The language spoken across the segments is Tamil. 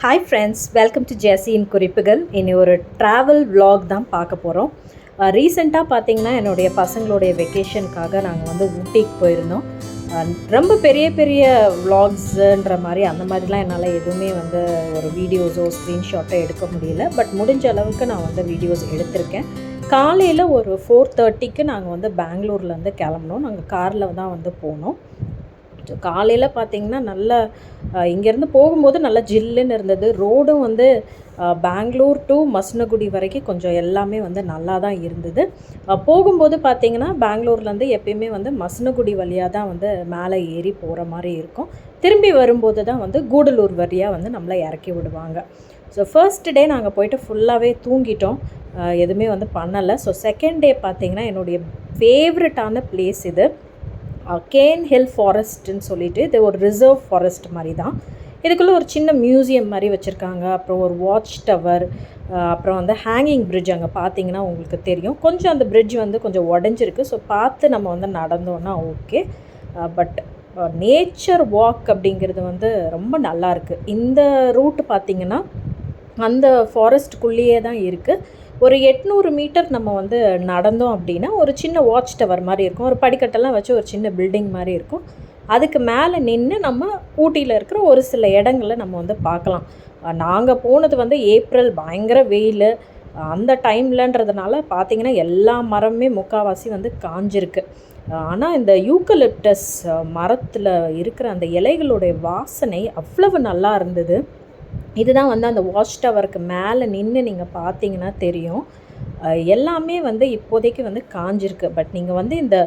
ஹாய் ஃப்ரெண்ட்ஸ், வெல்கம் டு ஜெஸியின் குறிப்புகள். இனி ஒரு ட்ராவல் vlog தான் பார்க்க போகிறோம். ரீசெண்டாக பார்த்திங்கன்னா என்னுடைய பசங்களுடைய வெக்கேஷனுக்காக நாங்கள் வந்து ஊட்டிக்கு போயிருந்தோம். ரொம்ப பெரிய பெரிய vlogsன்ற மாதிரி அந்த மாதிரிலாம் என்னால் எதுவுமே வந்து ஒரு வீடியோஸோ ஸ்க்ரீன்ஷாட்டோ எடுக்க முடியல. பட் முடிஞ்ச அளவுக்கு நான் வந்து வீடியோஸ் எடுத்திருக்கேன். காலையில் ஒரு 4:30க்கு நாங்கள் வந்து பெங்களூர்லேருந்து கிளம்புனோம். நாங்கள் காரில் தான் வந்து போனோம். காலையில் பார்த்திங்கன்னா நல்லா இங்கேருந்து போகும்போது நல்லா ஜில்லுன்னு இருந்தது. ரோடும் வந்து பெங்களூர் டு மசனகுடி வரைக்கும் கொஞ்சம் எல்லாமே வந்து நல்லா தான் இருந்தது. போகும்போது பார்த்திங்கன்னா பெங்களூர்லேருந்து எப்பயுமே வந்து மசனகுடி வழியாக தான் வந்து மேலே ஏறி போகிற மாதிரி இருக்கும். திரும்பி வரும்போது தான் வந்து கூடலூர் வழியாக வந்து நம்மளை இறக்கி விடுவாங்க. ஸோ ஃபர்ஸ்ட் டே நாங்கள் போய்ட்டு ஃபுல்லாகவே தூங்கிட்டோம், எதுவுமே வந்து பண்ணலை. ஸோ செகண்ட் டே பார்த்திங்கன்னா என்னுடைய ஃபேவரட்டான பிளேஸ் இது கேன் ஹில் ஃபாரஸ்ட்டுன்னு சொல்லிட்டு, இது ஒரு ரிசர்வ் ஃபாரஸ்ட் மாதிரி தான். இதுக்குள்ளே ஒரு சின்ன மியூசியம் மாதிரி வச்சுருக்காங்க. அப்புறம் ஒரு வாட்ச் டவர், அப்புறம் வந்து ஹேங்கிங் பிரிட்ஜ் அங்கே பார்த்தீங்கன்னா உங்களுக்கு தெரியும். கொஞ்சம் அந்த பிரிட்ஜ் வந்து கொஞ்சம் உடஞ்சிருக்கு. ஸோ பார்த்து நம்ம வந்து நடந்தோன்னா ஓகே. பட் நேச்சர் வாக் அப்படிங்கிறது வந்து ரொம்ப நல்லாயிருக்கு. இந்த ரூட்டு பார்த்திங்கன்னா அந்த ஃபாரஸ்ட்டுக்குள்ளேயே தான் இருக்குது. ஒரு 800 மீட்டர் நம்ம வந்து நடந்தோம் அப்படின்னா ஒரு சின்ன வாட்ச் டவர் மாதிரி இருக்கும். ஒரு படிக்கட்டெல்லாம் வச்சு ஒரு சின்ன பில்டிங் மாதிரி இருக்கும். அதுக்கு மேலே நின்று நம்ம ஊட்டியில் இருக்கிற ஒரு சில இடங்களை நம்ம வந்து பார்க்கலாம். நாங்கள் போனது வந்து ஏப்ரல், பயங்கர வெயில். அந்த டைம்லன்றதுனால பார்த்திங்கன்னா எல்லா மரமுமே முக்கால்வாசி வந்து காஞ்சிருக்கு. ஆனால் இந்த யூக்கலிப்டஸ் மரத்தில் இருக்கிற அந்த இலைகளுடைய வாசனை அவ்வளவு நல்லா இருந்தது. இதுதான் வந்து அந்த வாட்ச் டவருக்கு மேலே நின்று நீங்கள் பார்த்தீங்கன்னா தெரியும். எல்லாமே வந்து இப்போதைக்கு வந்து காஞ்சிருக்கு. பட் நீங்கள் வந்து இந்த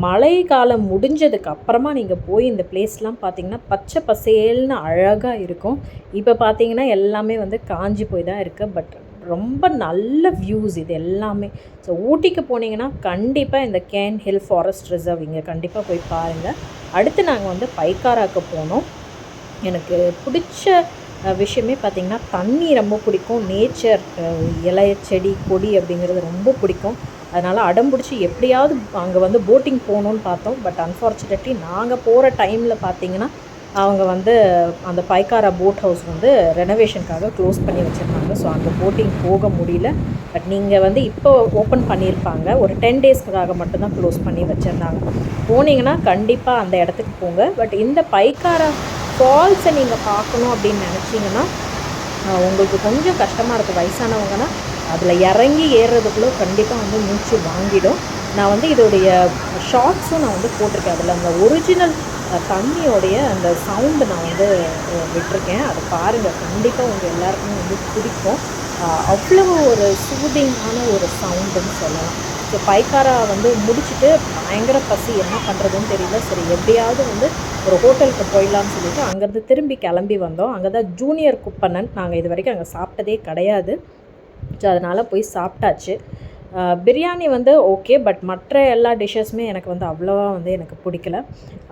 மழை காலம் முடிஞ்சதுக்கு அப்புறமா நீங்கள் போய் இந்த பிளேஸ்லாம் பார்த்தீங்கன்னா பச்சை பசேல்னு அழகாக இருக்கும். இப்போ பார்த்தீங்கன்னா எல்லாமே வந்து காஞ்சி போய் தான் இருக்குது. பட் ரொம்ப நல்ல வியூஸ் இது எல்லாமே. ஸோ ஊட்டிக்கு போனீங்கன்னா கண்டிப்பாக இந்த கேன் ஹில் ஃபாரஸ்ட் ரிசர்வ் இங்கே கண்டிப்பாக போய் பாருங்கள். அடுத்து நாங்கள் வந்து பைக்காராக்கு போனோம். எனக்கு பிடிச்ச விஷயமே பார்த்திங்கன்னா தண்ணி ரொம்ப பிடிக்கும். நேச்சர், இலை, செடி, கொடி அப்படிங்கிறது ரொம்ப பிடிக்கும். அதனால் அடம்பிடிச்சி எப்படியாவது அங்கே வந்து போட்டிங் போகணுன்னு பார்த்தோம். பட் அன்ஃபார்ச்சுனேட்லி நாங்கள் போகிற டைமில் பார்த்திங்கன்னா அவங்க வந்து அந்த பைக்காரா போட் ஹவுஸ் வந்து ரெனோவேஷனுக்காக க்ளோஸ் பண்ணி வச்சுருந்தாங்க. ஸோ அங்கே போட்டிங் போக முடியல. பட் நீங்கள் வந்து இப்போ ஓப்பன் பண்ணியிருப்பாங்க. ஒரு 10 டேஸ்க்காக மட்டும்தான் க்ளோஸ் பண்ணி வச்சுருந்தாங்க. போனீங்கன்னா கண்டிப்பாக அந்த இடத்துக்கு போங்க. பட் இந்த பைக்காரா ஃபால்ஸை நீங்கள் பார்க்கணும் அப்படின்னு நினச்சிங்கன்னா உங்களுக்கு கொஞ்சம் கஷ்டமாக இருக்குது. வயசானவங்கன்னா அதில் இறங்கி ஏறுறதுக்குள்ளே கண்டிப்பாக வந்து மூச்சு வாங்கிடும். நான் வந்து இதோடைய ஷார்ட்ஸும் நான் வந்து போட்டிருக்கேன். அதில் அந்த ஒரிஜினல் தண்ணியோடைய அந்த சவுண்டு நான் வந்து விட்டிருக்கேன். அதை பாருங்கள், கண்டிப்பாக உங்கள் எல்லாருக்குமே வந்து பிடிக்கும். அவ்வளவு ஒரு சூதிங்கான ஒரு சவுண்டுன்னு சொல்லலாம். ஸோ பைக்காரா வந்து முடிச்சுட்டு பயங்கர பசி, என்ன பண்ணுறதுன்னு தெரியல. சரி, எப்படியாவது வந்து ஒரு ஹோட்டலுக்கு போயிடலான்னு சொல்லிவிட்டு அங்கேருந்து திரும்பி கிளம்பி வந்தோம். அங்கே தான் ஜூனியர் குப்பனன், நாங்கள் இது வரைக்கும் அங்கே சாப்பிட்டதே கிடையாது. ஸோ அதனால் போய் சாப்பிட்டாச்சு. பிரியாணி வந்து ஓகே, பட் மற்ற எல்லா டிஷ்ஷஸுமே எனக்கு வந்து அவ்வளோவா வந்து எனக்கு பிடிக்கல.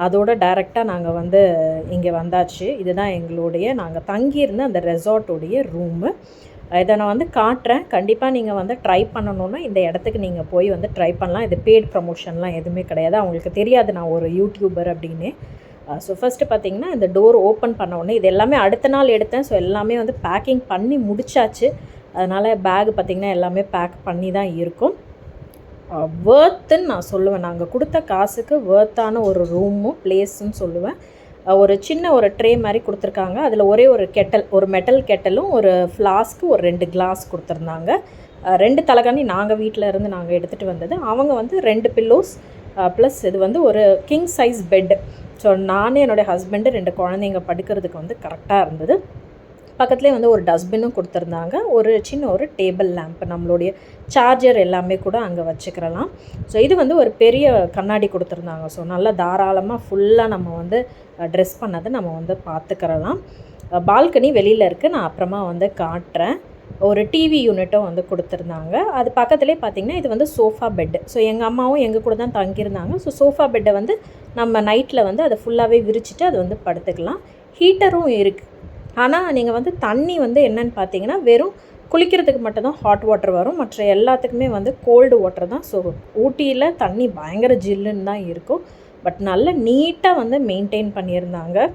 அதோடு டைரெக்டாக நாங்கள் வந்து இங்கே வந்தாச்சு. இதுதான் எங்களுடைய நாங்கள் தங்கியிருந்த அந்த ரெசார்ட்டுடைய ரூமு. இதை நான் வந்து காட்டுறேன். கண்டிப்பாக நீங்கள் வந்து ட்ரை பண்ணணுன்னா இந்த இடத்துக்கு நீங்கள் போய் வந்து ட்ரை பண்ணலாம். இது பெய்ட் ப்ரமோஷன்லாம் எதுவுமே கிடையாது. அவங்களுக்கு தெரியாது நான் ஒரு யூடியூபர் அப்படின்னு. ஸோ ஃபஸ்ட்டு பார்த்திங்கன்னா இந்த டோர் ஓப்பன் பண்ண உடனே இது எல்லாமே அடுத்த நாள் எடுத்தேன். ஸோ எல்லாமே வந்து பேக்கிங் பண்ணி முடிச்சாச்சு. அதனால் பேக் பார்த்திங்கன்னா எல்லாமே பேக் பண்ணி தான் இருக்கும். வேர்த்துன்னு நான் சொல்லுவேன். நாங்கள் கொடுத்த காசுக்கு வேர்த்தான ஒரு ரூமும் பிளேஸுன்னு சொல்லுவேன். ஒரு சின்ன ஒரு ட்ரே மாதிரி கொடுத்துருக்காங்க. அதில் ஒரே ஒரு கெட்டல், ஒரு மெட்டல் கெட்டலும் ஒரு ஃப்ளாஸ்க்கு ஒரு 2 கிளாஸ் கொடுத்துருந்தாங்க. 2 தலகாணி நாங்கள் வீட்டில் இருந்து நாங்கள் எடுத்துகிட்டு வந்தது. அவங்க வந்து 2 பில்லோஸ் ப்ளஸ் இது வந்து ஒரு கிங் சைஸ் பெட்டு. ஸோ நானே என்னுடைய ஹஸ்பண்டு 2 குழந்தைங்க படுக்கிறதுக்கு வந்து கரெக்டாக இருந்தது. பக்கத்துலேயே வந்து ஒரு டஸ்ட்பின்னும் கொடுத்துருந்தாங்க. ஒரு சின்ன ஒரு டேபிள் லேம்ப், நம்மளுடைய சார்ஜர் எல்லாமே கூட அங்கே வச்சுக்கிறலாம். ஸோ இது வந்து ஒரு பெரிய கண்ணாடி கொடுத்துருந்தாங்க. ஸோ நல்லா தாராளமாக ஃபுல்லாக நம்ம வந்து ட்ரெஸ் பண்ணதை நம்ம வந்து பார்த்துக்கிறலாம். பால்கனி வெளியில் இருக்குது, நான் அப்புறமா வந்து காட்டுறேன். ஒரு டிவி யூனிட்டும் வந்து கொடுத்துருந்தாங்க. அது பக்கத்துலேயே பார்த்திங்கன்னா இது வந்து சோஃபா பெட்டு. ஸோ எங்கள் அம்மாவும் எங்கள் கூட தான் தங்கியிருந்தாங்க. ஸோ சோஃபா பெட்டை வந்து நம்ம நைட்டில் வந்து அதை ஃபுல்லாகவே விரிச்சிட்டு அது வந்து படுத்துக்கலாம். ஹீட்டரும் இருக்குது. ஆனால் நீங்கள் வந்து தண்ணி வந்து என்னென்னு பார்த்தீங்கன்னா வெறும் குளிக்கிறதுக்கு மட்டும்தான் ஹாட் வாட்டர் வரும். மற்ற எல்லாத்துக்குமே வந்து கோல்டு வாட்டர் தான். ஸோ ஊட்டியில் தண்ணி பயங்கர ஜில்லுன்னு தான் இருக்கும். பட் நல்ல நீட்டாக வந்து மெயின்டைன் பண்ணியிருந்தாங்க.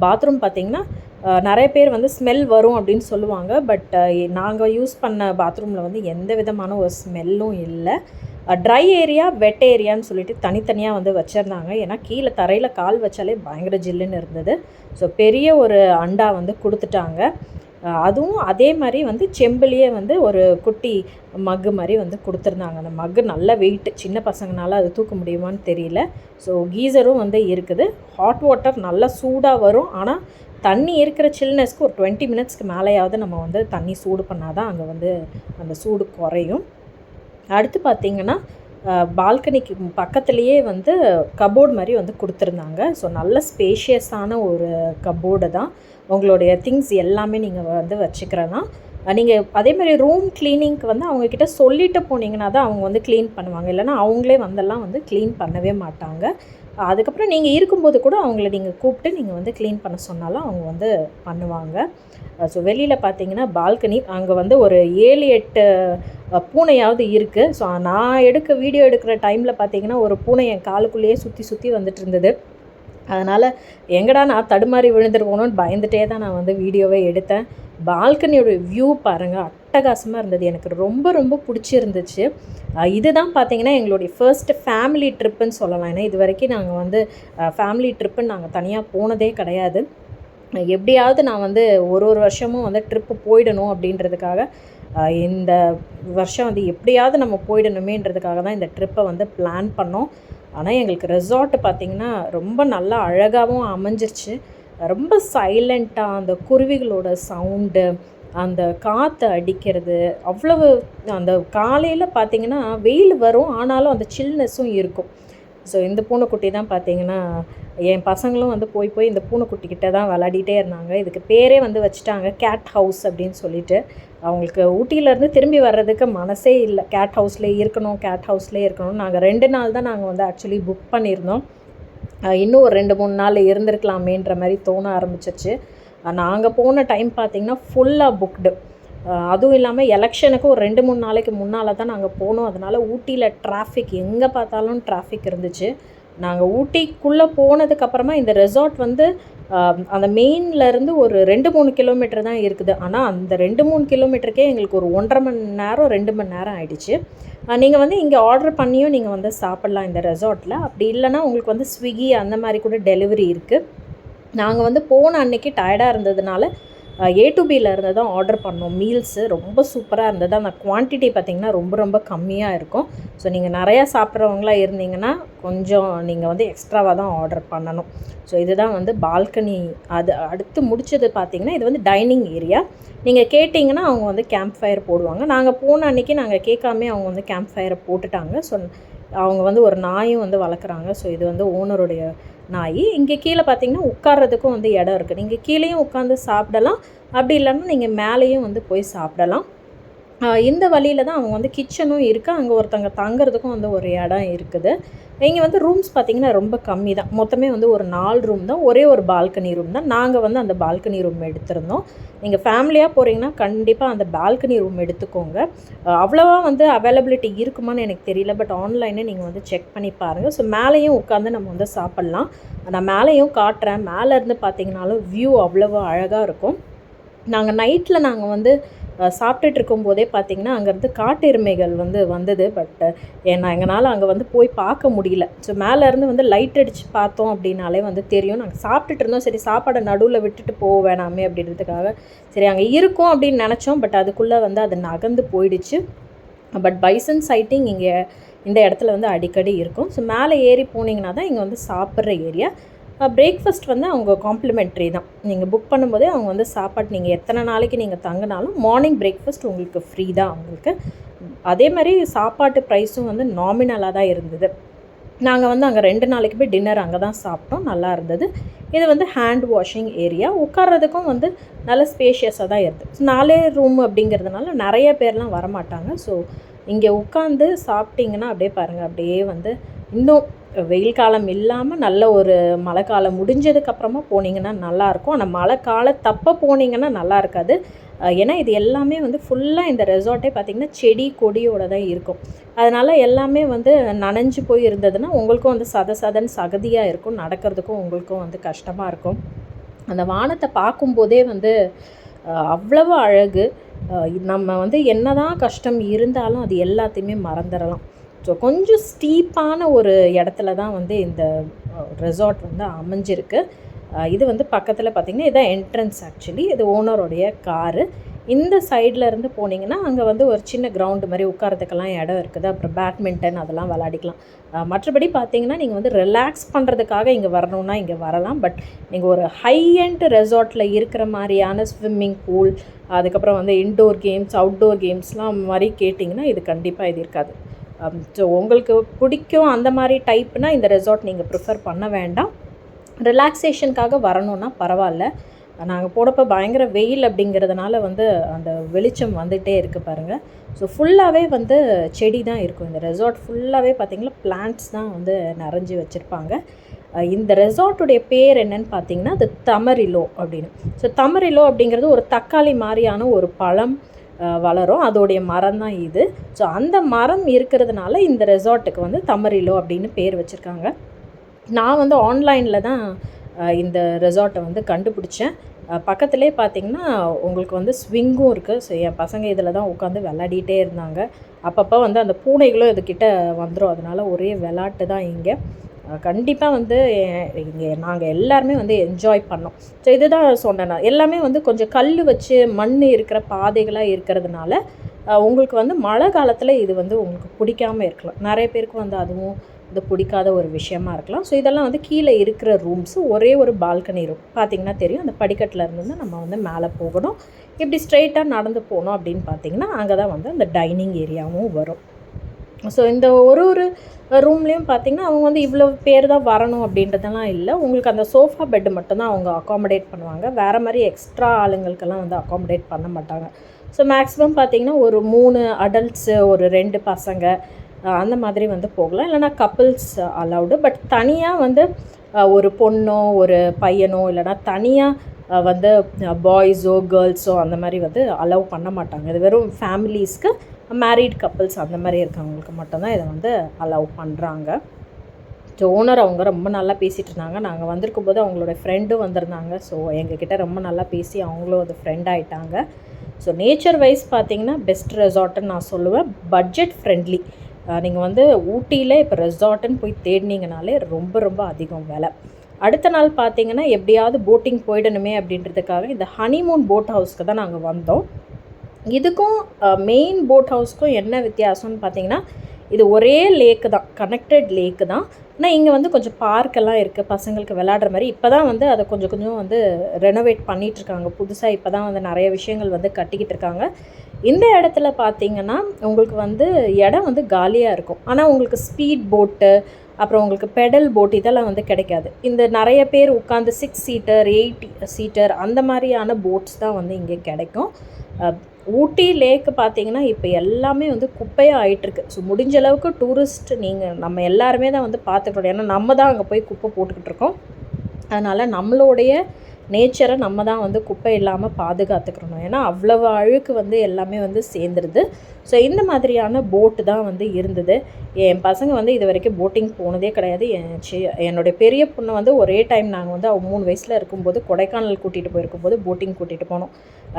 பாத்ரூம் பார்த்திங்கன்னா நிறைய பேர் வந்து ஸ்மெல் வரும் அப்படின்னு சொல்லுவாங்க. பட் நாங்கள் யூஸ் பண்ண பாத்ரூமில் வந்து எந்த விதமான ஒரு ஸ்மெல்லும் இல்லை. ட்ரை ஏரியா, வெட் ஏரியான்னு சொல்லிட்டு தனித்தனியாக வந்து வச்சுருந்தாங்க. ஏன்னா கீழே தரையில் கால் வச்சாலே பயங்கர ஜில்லுன்னு இருந்தது. ஸோ பெரிய ஒரு அண்டா வந்து கொடுத்துட்டாங்க. அதுவும் அதே மாதிரி வந்து செம்பிலேயே வந்து ஒரு குட்டி மக்கு மாதிரி வந்து கொடுத்துருந்தாங்க. அந்த மக்கு நல்ல வெயிட்டு, சின்ன பசங்கனால அது தூக்க முடியுமான்னு தெரியல. ஸோ கீசரும் வந்து இருக்குது. ஹாட் வாட்டர் நல்லா சூடாக வரும். ஆனால் தண்ணி இருக்கிற சில்னஸ்க்கு ஒரு 20 மினிட்ஸ்க்கு மேலேயாவது நம்ம வந்து தண்ணி சூடு பண்ணால் தான் அங்கே வந்து அந்த சூடு குறையும். அடுத்து பார்த்திங்கன்னா பால்கனிக்கு பக்கத்துலேயே வந்து கபோர்டு மாதிரி வந்து கொடுத்துருந்தாங்க. ஸோ நல்ல ஸ்பேஷியஸான ஒரு கபோர்டு தான். உங்களுடைய திங்ஸ் எல்லாமே நீங்கள் வந்து வச்சுக்கிறனா. நீங்கள் அதே மாதிரி ரூம் க்ளீனிங்க்கு வந்து அவங்கக்கிட்ட சொல்லிவிட்டு போனீங்கன்னா தான் அவங்க வந்து க்ளீன் பண்ணுவாங்க. இல்லைனா அவங்களே வந்தெல்லாம் வந்து க்ளீன் பண்ணவே மாட்டாங்க. அதுக்கப்புறம் நீங்கள் இருக்கும்போது கூட அவங்கள நீங்கள் கூப்பிட்டு நீங்கள் வந்து க்ளீன் பண்ண சொன்னாலும் அவங்க வந்து பண்ணுவாங்க. ஸோ வெளியில் பார்த்தீங்கன்னா பால்கனி அங்கே வந்து ஒரு 7-8 பூனையாவது இருக்குது. ஸோ நான் வீடியோ எடுக்கிற டைமில் பார்த்தீங்கன்னா ஒரு பூனை என் காலுக்குள்ளேயே சுற்றி வந்துட்டு இருந்தது. அதனால் எங்கடா நான் தடுமாறி விழுந்துருவோணும்னு பயந்துகிட்டே தான் நான் வந்து வீடியோவே எடுத்தேன். பால்கனியோட வியூ பாருங்கள், அட்டகாசமாக இருந்தது. எனக்கு ரொம்ப ரொம்ப பிடிச்சிருந்துச்சு. இதுதான் பார்த்திங்கன்னா எங்களுடைய ஃபர்ஸ்ட்டு ஃபேமிலி ட்ரிப்புன்னு சொல்லலாம். ஏன்னா இது வரைக்கும் நாங்கள் வந்து ஃபேமிலி ட்ரிப்புன்னு நாங்கள் தனியாக போனதே கிடையாது. எப்படியாவது நான் வந்து ஒரு வருஷமும் வந்து ட்ரிப்பு போயிடணும் அப்படின்றதுக்காக இந்த வருஷம் வந்து எப்படியாவது நம்ம போயிடணுமேன்றதுக்காக தான் இந்த ட்ரிப்பை வந்து பிளான் பண்ணோம். ஆனால் எங்களுக்கு ரெசார்ட்டு பார்த்திங்கன்னா ரொம்ப நல்லா அழகாகவும் அமைஞ்சிருச்சு. ரொம்ப சைலண்ட்டாக அந்த குருவிகளோட சவுண்டு, அந்த காற்று அடிக்கிறது, அவ்வளவு அந்த காலையில் பார்த்திங்கன்னா வெயில் வரும், ஆனாலும் அந்த சில்னஸும் இருக்கும். ஸோ இந்த பூனைக்குட்டி தான் பார்த்திங்கன்னா என் பசங்களும் வந்து போய் இந்த பூனைக்குட்டிக்கிட்ட தான் விளையாடிட்டே இருந்தாங்க. இதுக்கு பேரே வந்து வச்சுட்டாங்க கேட் ஹவுஸ் அப்படின்னு சொல்லிட்டு. அவங்களுக்கு ஊட்டியிலேருந்து திரும்பி வர்றதுக்கு மனசே இல்லை. கேட் ஹவுஸ்லேயே இருக்கணும். நாங்கள் 2 நாள் தான் நாங்கள் வந்து ஆக்சுவலி புக் பண்ணியிருந்தோம். இன்னும் ஒரு 2-3 நாள் இருந்திருக்கலாமேன்ற மாதிரி தோண ஆரம்பிச்சிருச்சு. நாங்கள் போன டைம் பார்த்திங்கன்னா ஃபுல்லாக புக்டு. அதுவும் இல்லாமல் எலெக்ஷனுக்கு ஒரு 2-3 நாளைக்கு முன்னால் தான் நாங்கள் போனோம். அதனால் ஊட்டியில் டிராஃபிக் எங்கே பார்த்தாலும் டிராஃபிக் இருந்துச்சு. நாங்கள் ஊட்டிக்குள்ளே போனதுக்கப்புறமா இந்த ரெசார்ட் வந்து அந்த மெயின்லேருந்து ஒரு 2-3 கிலோமீட்டர் தான் இருக்குது. ஆனால் அந்த 2-3 கிலோமீட்டருக்கே எங்களுக்கு ஒரு 1.5 மணி நேரம் 2 மணி நேரம் ஆகிடுச்சு. நீங்கள் வந்து இங்கே ஆர்டர் பண்ணியும் நீங்கள் வந்து சாப்பிட்லாம் இந்த ரெசார்ட்டில். அப்படி இல்லைனா உங்களுக்கு வந்து ஸ்விக்கி அந்த மாதிரி கூட டெலிவரி இருக்குது. நாங்கள் வந்து போன அன்றைக்கி டயர்டாக இருந்ததுனால A2Bயில் இருந்து தான் ஆர்டர் பண்ணோம். மீல்ஸு ரொம்ப சூப்பராக இருந்தது. அந்த குவான்டிட்டி பார்த்திங்கன்னா ரொம்ப ரொம்ப கம்மியாக இருக்கும். ஸோ நீங்கள் நிறையா சாப்பிட்றவங்களாக இருந்தீங்கன்னா கொஞ்சம் நீங்கள் வந்து எக்ஸ்ட்ராவாக தான் ஆர்டர் பண்ணணும். ஸோ இதுதான் வந்து பால்கனி. அது அடுத்து முடிச்சது பார்த்திங்கன்னா இது வந்து டைனிங் ஏரியா. நீங்கள் கேட்டிங்கன்னா அவங்க வந்து கேம்ப் ஃபயர் போடுவாங்க. நாங்கள் போன அன்றைக்கி நாங்கள் கேட்காமே அவங்க வந்து கேம்ப் ஃபயரை போட்டுட்டாங்க. ஸோ அவங்க வந்து ஒரு நாயும் வந்து வளர்க்குறாங்க. ஸோ இது வந்து ஓனருடைய நாய். இங்கே கீழே பார்த்திங்கன்னா உட்கார்றதுக்கும் வந்து இடம் இருக்குது. நீங்கள் கீழேயும் உட்காந்து சாப்பிடலாம். அப்படி இல்லைன்னா நீங்கள் மேலேயும் வந்து போய் சாப்பிடலாம். இந்த வழியில் தான் அவங்க வந்து கிச்சனும் இருக்குது. அங்கே ஒருத்தங்க தங்குறதுக்கும் வந்து ஒரு இடம் இருக்குது. இங்கே வந்து ரூம்ஸ் பார்த்திங்கன்னா ரொம்ப கம்மி தான். மொத்தமே வந்து ஒரு 4 ரூம் தான். ஒரே ஒரு பால்கனி ரூம் தான். நாங்கள் வந்து அந்த பால்கனி ரூம் எடுத்திருந்தோம். நீங்கள் ஃபேமிலியாக போகிறீங்கன்னா கண்டிப்பாக அந்த பால்கனி ரூம் எடுத்துக்கோங்க. அவ்வளோவா வந்து அவைலபிலிட்டி இருக்குமான்னு எனக்கு தெரியல. பட் ஆன்லைனே நீங்கள் வந்து செக் பண்ணி பாருங்கள். ஸோ மேலேயும் உட்காந்து நம்ம வந்து சாப்பிட்லாம். நான் மேலேயும் காட்டுறேன். மேலேருந்து பார்த்திங்கனாலும் வியூ அவ்வளோவா அழகாக இருக்கும். நைட்டில் நாங்கள் வந்து சாப்பிட்டுட்டு இருக்கும்போதே பார்த்திங்கன்னா அங்கேருந்து காட்டு எருமைகள் வந்து வந்தது. பட் எங்களால் அங்கே வந்து போய் பார்க்க முடியல. ஸோ மேலேருந்து வந்து லைட் அடித்து பார்த்தோம் அப்படின்னாலே வந்து தெரியும். நாங்கள் சாப்பிட்டுட்டு இருந்தோம். சரி சாப்பாடை நடுவில் விட்டுட்டு போக வேணாமே அப்படின்றதுக்காக சரி அங்கே இருக்கும் அப்படின்னு நினச்சோம். பட் அதுக்குள்ளே வந்து அது நகர்ந்து போயிடுச்சு. பட் பைசன் சைட்டிங் இங்கே இந்த இடத்துல வந்து அடிக்கடி இருக்கும். ஸோ மேலே ஏறி போனீங்கன்னா தான் இங்கே வந்து சாப்பிட்ற ஏரியா. பிரேக்ஃபாஸ்ட் வந்து அவங்க காம்ப்ளிமெண்ட்ரி தான். நீங்கள் புக் பண்ணும்போதே அவங்க வந்து சாப்பாடு நீங்கள் எத்தனை நாளைக்கு நீங்கள் தங்கினாலும் மார்னிங் பிரேக்ஃபாஸ்ட் உங்களுக்கு ஃப்ரீ தான் அவங்களுக்கு. அதே மாதிரி சாப்பாட்டு ப்ரைஸும் வந்து நாமினலாக தான் இருந்தது. நாங்கள் வந்து அங்கே 2 நாளைக்கு போய் டின்னர் அங்கே தான் சாப்பிட்டோம். நல்லா இருந்தது. இது வந்து ஹேண்ட் வாஷிங் ஏரியா. உட்கார்றதுக்கும் வந்து நல்ல ஸ்பேஷியஸாக தான் இருக்குது. 4 ரூம் அப்படிங்கிறதுனால நிறைய பேர்லாம் வரமாட்டாங்க. ஸோ இங்கே உட்காந்து சாப்பிட்டிங்கன்னா அப்படியே பாருங்கள், அப்படியே வந்து இன்னும் வெயில் காலம் இல்லாமல் நல்ல ஒரு மழை காலம் முடிஞ்சதுக்கப்புறமா போனீங்கன்னா நல்லாயிருக்கும். ஆனால் மழை காலத்தப்போ போனீங்கன்னா நல்லா இருக்காது. ஏன்னா இது எல்லாமே வந்து ஃபுல்லாக இந்த ரெசார்ட்டே பார்த்திங்கன்னா செடி கொடியோடு தான் இருக்கும். அதனால் எல்லாமே வந்து நனைஞ்சு போய் இருந்ததுன்னா உங்களுக்கும் வந்து சதன்னு சகதியாக இருக்கும். நடக்கிறதுக்கும் உங்களுக்கும் வந்து கஷ்டமாக இருக்கும். அந்த வானத்தை பார்க்கும்போதே வந்து அவ்வளவு அழகு. நம்ம வந்து என்னதான் கஷ்டம் இருந்தாலும் அது எல்லாத்தையுமே மறந்துடலாம். ஸோ கொஞ்சம் ஸ்டீப்பான ஒரு இடத்துல தான் வந்து இந்த ரெசார்ட் வந்து அமைஞ்சிருக்கு. இது வந்து பக்கத்தில் பார்த்திங்கன்னா இதான் என்ட்ரன்ஸ். ஆக்சுவலி இது ஓனருடைய காரு. இந்த சைடில் இருந்து போனீங்கன்னா அங்கே வந்து ஒரு சின்ன கிரவுண்டு மாதிரி உட்காரத்துக்கெல்லாம் இடம் இருக்குது. அப்புறம் பேட்மிண்டன் அதெல்லாம் விளையாடிக்கலாம். மற்றபடி பார்த்தீங்கன்னா நீங்கள் வந்து ரிலாக்ஸ் பண்ணுறதுக்காக இங்கே வரணுன்னா இங்கே வரலாம். பட் நீங்கள் ஒரு ஹை எண்ட் ரெசார்ட்டில் இருக்கிற மாதிரியான ஸ்விம்மிங் பூல், அதுக்கப்புறம் வந்து இன்டோர் கேம்ஸ், அவுட்டோர் கேம்ஸ்லாம் மாதிரி கேட்டிங்கன்னா இது கண்டிப்பாக இது இருக்காது. ஸோ உங்களுக்கு பிடிக்கும் அந்த மாதிரி டைப்னால் இந்த ரெசார்ட் நீங்கள் ப்ரிஃபர் பண்ண வேண்டாம். ரிலாக்ஸேஷனுக்காக வரணுன்னா பரவாயில்ல. நாங்கள் போனப்போ பயங்கர வெயில் அப்படிங்கிறதுனால வந்து அந்த வெளிச்சம் வந்துகிட்டே இருக்குது பாருங்கள். ஸோ ஃபுல்லாகவே வந்து செடி தான் இருக்கும். இந்த ரெசார்ட் ஃபுல்லாகவே பார்த்திங்கன்னா பிளான்ட்ஸ் தான் வந்து நிறைஞ்சி வச்சுருப்பாங்க. இந்த ரெசார்ட்டுடைய பேர் என்னன்னு பார்த்தீங்கன்னா அது தமரிலோ அப்படின்னு. ஸோ தமரிலோ அப்படிங்கிறது ஒரு தக்காளி மாதிரியான ஒரு பழம் வளரும், அதோடைய மரம் தான் இது. ஸோ அந்த மரம் இருக்கிறதுனால இந்த ரெசார்ட்டுக்கு வந்து தமரிலோ அப்படின்னு பேர் வச்சுருக்காங்க. நான் வந்து ஆன்லைனில் தான் இந்த ரெசார்ட்டை வந்து கண்டுபிடிச்சேன். பக்கத்துலேயே பார்த்திங்கன்னா உங்களுக்கு வந்து ஸ்விங்கும் இருக்குது. ஸோ என் பசங்க இதில் தான் உட்காந்து விளையாடிட்டே இருந்தாங்க. அப்பப்போ வந்து அந்த பூனைகளும் இதுக்கிட்ட வந்துடும். அதனால் ஒரே விளாட்டு தான் இங்கே. கண்டிப்பாக வந்து இங்கே நாங்கள் எல்லாருமே வந்து என்ஜாய் பண்ணோம். ஸோ இதுதான் சொன்னேன் நான். எல்லாமே வந்து கொஞ்சம் கல் வச்சு மண் இருக்கிற பாதைகளாக இருக்கிறதுனால உங்களுக்கு வந்து மழை காலத்தில் இது வந்து உங்களுக்கு பிடிக்காமல் இருக்கலாம். நிறைய பேருக்கு வந்து அதுவும் இது பிடிக்காத ஒரு விஷயமா இருக்கலாம். ஸோ இதெல்லாம் வந்து கீழே இருக்கிற ரூம்ஸு. ஒரே ஒரு பால்கனி ரூம் பார்த்திங்கன்னா தெரியும். அந்த படிக்கட்டில் இருந்து நம்ம வந்து மேலே போகணும். இப்படி ஸ்ட்ரெயிட்டாக நடந்து போனோம் அப்படின்னு பார்த்திங்கன்னா அங்கே தான் வந்து அந்த டைனிங் ஏரியாவும் வரும். ஸோ இந்த ஒரு ரூம்லேயும் பார்த்திங்கன்னா அவங்க வந்து இவ்வளோ பேர் தான் வரணும் அப்படின்றதெல்லாம் இல்லை. உங்களுக்கு அந்த சோஃபா பெட்டு மட்டும்தான் அவங்க அக்காமடேட் பண்ணுவாங்க. வேறு மாதிரி எக்ஸ்ட்ரா ஆளுங்களுக்கெல்லாம் வந்து அக்காமடேட் பண்ண மாட்டாங்க. ஸோ மேக்ஸிமம் பார்த்திங்கன்னா ஒரு 3 அடல்ட்ஸு, ஒரு 2 பசங்க அந்த மாதிரி வந்து போகலாம். இல்லைனா கப்புள்ஸ் அலவுடு. பட் தனியாக வந்து ஒரு பொண்ணோ ஒரு பையனோ இல்லைனா தனியாக வந்து பாய்ஸோ கேர்ள்ஸோ அந்த மாதிரி வந்து அலோவ் பண்ண மாட்டாங்க. இது வெறும் ஃபேமிலிஸ்க்கு, மேரீட் கப்புள்ஸ் அந்த மாதிரி இருக்கவங்களுக்கு மட்டும்தான் இதை வந்து அலோவ் பண்ணுறாங்க. ஸோ ஓனர் அவங்க ரொம்ப நல்லா பேசிகிட்டு இருந்தாங்க. நாங்கள் வந்திருக்கும் போது அவங்களோட ஃப்ரெண்டும் வந்திருந்தாங்க. ஸோ எங்ககிட்ட ரொம்ப நல்லா பேசி அவங்களும் அது ஃப்ரெண்ட் ஆகிட்டாங்க. ஸோ நேச்சர் வைஸ் பார்த்திங்கன்னா பெஸ்ட் ரெசார்ட்டுன்னு நான் சொல்லுவேன். Budget friendly. நீங்கள் வந்து ஊட்டியில் இப்போ ரெசார்ட்டுன்னு போய் தேடினீங்கனாலே ரொம்ப ரொம்ப அதிகம் விலை. அடுத்த நாள் பார்த்திங்கன்னா எப்படியாவது போட்டிங் போயிடணுமே அப்படின்றதுக்காக இந்த ஹனிமூன் போட் ஹவுஸ்க்கு தான் நாங்கள் வந்தோம். இதுக்கும் மெயின் போட் ஹவுஸ்க்கும் என்ன வித்தியாசம்னு பார்த்திங்கன்னா இது ஒரே லேக்கு தான், கனெக்டட் லேக்கு தான். ஆனால் இங்கே வந்து கொஞ்சம் பார்க்கெல்லாம் இருக்குது பசங்களுக்கு விளையாடுற மாதிரி. இப்போ தான் வந்து அதை கொஞ்சம் கொஞ்சம் வந்து ரெனோவேட் பண்ணிகிட்ருக்காங்க. புதுசாக இப்போ தான் வந்து நிறைய விஷயங்கள் வந்து கட்டிக்கிட்டு இருக்காங்க. இந்த இடத்துல பார்த்திங்கன்னா உங்களுக்கு வந்து இடம் வந்து காலியாக இருக்கும். ஆனால் உங்களுக்கு ஸ்பீட் போட்டு, அப்புறம் உங்களுக்கு பெடல் போட் இதெல்லாம் வந்து கிடைக்காது. இந்த நிறைய பேர் உட்காந்து 6 சீட்டர் 8 சீட்டர் அந்த மாதிரியான போட்ஸ் தான் வந்து இங்கே கிடைக்கும். ஊட்டி லேக்கு பார்த்திங்கன்னா இப்போ எல்லாமே வந்து குப்பையாக ஆகிட்டுருக்கு. ஸோ முடிஞ்ச அளவுக்கு டூரிஸ்ட் நம்ம எல்லாருமே தான் வந்து பார்த்துக்கிட்டோம். ஏன்னா நம்ம தான் அங்கே போய் குப்பை போட்டுக்கிட்டு இருக்கோம். அதனால் நம்மளுடைய நேச்சரை நம்ம தான் வந்து குப்பை இல்லாமல் பாதுகாத்துக்கிறணும். ஏன்னா அவ்வளவு அழுக்கு வந்து எல்லாமே வந்து சேர்ந்துருது. ஸோ இந்த மாதிரியான போட்டு தான் வந்து இருந்தது. என் பசங்க வந்து இது வரைக்கும் போட்டிங் போனதே கிடையாது. என்னுடைய பெரிய பொண்ணு வந்து ஒரே டைம் நாங்கள் வந்து அவள் 3 வயசில் இருக்கும்போது கொடைக்கானல் கூட்டிகிட்டு போயிருக்கும்போது போட்டிங் கூட்டிகிட்டு போனோம்.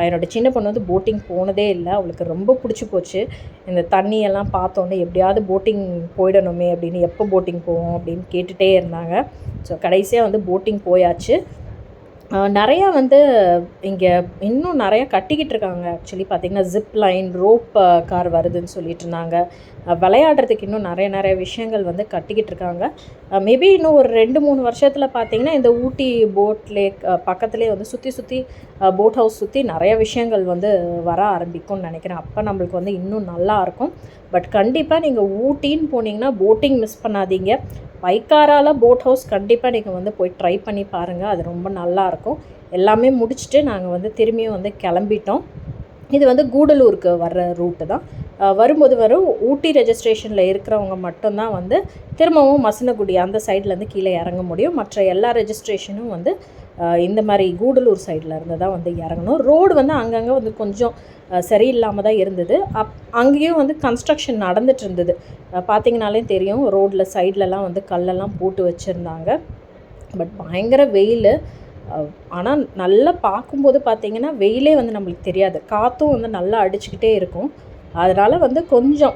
என்னோடய சின்ன பொண்ணு வந்து போட்டிங் போனதே இல்லை. அவளுக்கு ரொம்ப பிடிச்சி போச்சு. இந்த தண்ணியெல்லாம் பார்த்தோன்னே எப்படியாவது போட்டிங் போயிடணுமே அப்படின்னு, எப்போ போட்டிங் போவோம் அப்படின்னு கேட்டுகிட்டே இருந்தாங்க. ஸோ கடைசியாக வந்து போட்டிங் போயாச்சு. நிறையா வந்து இங்கே இன்னும் நிறையா கட்டிக்கிட்டு இருக்காங்க. ஆக்சுவலி பார்த்திங்கன்னா ஜிப் லைன், ரோப் கார் வருதுன்னு சொல்லிட்டு இருந்தாங்க. விளையாடுறதுக்கு இன்னும் நிறைய விஷயங்கள் வந்து கட்டிக்கிட்டு இருக்காங்க. மேபி இன்னும் ஒரு 2-3 வருஷத்தில் பார்த்திங்கன்னா இந்த ஊட்டி போட் லேக் பக்கத்துலேயே வந்து சுற்றி போட் ஹவுஸ் சுற்றி நிறைய விஷயங்கள் வந்து வர ஆரம்பிக்கும்னு நினைக்கிறேன். அப்போ நம்மளுக்கு வந்து இன்னும் நல்லாயிருக்கும். பட் கண்டிப்பாக நீங்கள் ஊட்டின்னு போனீங்கன்னா போட்டிங் மிஸ் பண்ணாதீங்க. பைக்காரால போட் ஹவுஸ் கண்டிப்பாக நீங்கள் வந்து போய் ட்ரை பண்ணி பாருங்கள். அது ரொம்ப நல்லாயிருக்கும். எல்லாமே முடிச்சுட்டு நாங்கள் வந்து திரும்பியும் வந்து கிளம்பிட்டோம். இது வந்து கூடலூருக்கு வர்ற ரூட்டு தான். வரும்போது ஊட்டி ரெஜிஸ்ட்ரேஷனில் இருக்கிறவங்க மட்டும்தான் வந்து திரும்பவும் மசனகுடி அந்த சைட்லேருந்து கீழே இறங்க முடியும். மற்ற எல்லா ரெஜிஸ்ட்ரேஷனும் வந்து இந்த மாதிரி கூடலூர் சைடில் இருந்து தான் வந்து இறங்கணும். ரோடு வந்து அங்கங்கே வந்து கொஞ்சம் சரியில்லாமல் தான் இருந்தது. அங்கேயும் வந்து கன்ஸ்ட்ரக்ஷன் நடந்துட்டு இருந்தது. பார்த்திங்கனாலே தெரியும், ரோட்டில் சைட்லலாம் வந்து கல்லெல்லாம் போட்டு வச்சுருந்தாங்க. பட் பயங்கர வெயில். ஆனால் நல்லா பார்க்கும்போது பார்த்திங்கன்னா வெயிலே வந்து நம்மளுக்கு தெரியாது, காற்றும் வந்து நல்லா அடிச்சுக்கிட்டே இருக்கும். அதனால் வந்து கொஞ்சம்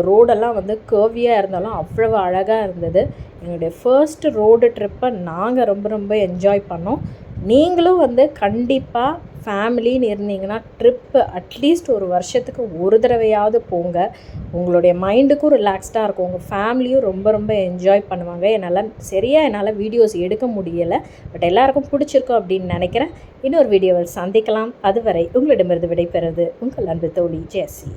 ரோடெல்லாம் வந்து கர்வியாக இருந்தாலும் அவ்வளவு அழகாக இருந்தது. என்னுடைய ஃபர்ஸ்ட்டு ரோடு ட்ரிப்பை நாங்கள் ரொம்ப ரொம்ப என்ஜாய் பண்ணோம். நீங்களும் வந்து கண்டிப்பாக ஃபேமிலின்னு இருந்தீங்கன்னா ட்ரிப்பு அட்லீஸ்ட் ஒரு வருஷத்துக்கு ஒரு தடவையாவது போங்க. உங்களுடைய மைண்டுக்கும் ரிலாக்ஸ்டாக இருக்கும், உங்கள் ஃபேமிலியும் ரொம்ப ரொம்ப என்ஜாய் பண்ணுவாங்க. என்னால் வீடியோஸ் எடுக்க முடியலை, பட் எல்லாருக்கும் பிடிச்சிருக்கும் அப்படின்னு நினைக்கிறேன். இன்னொரு வீடியோவில் சந்திக்கலாம். அதுவரை உங்களிடமிருந்து விடைபெறுவது உங்கள் அன்பு தோழி ஜெசி.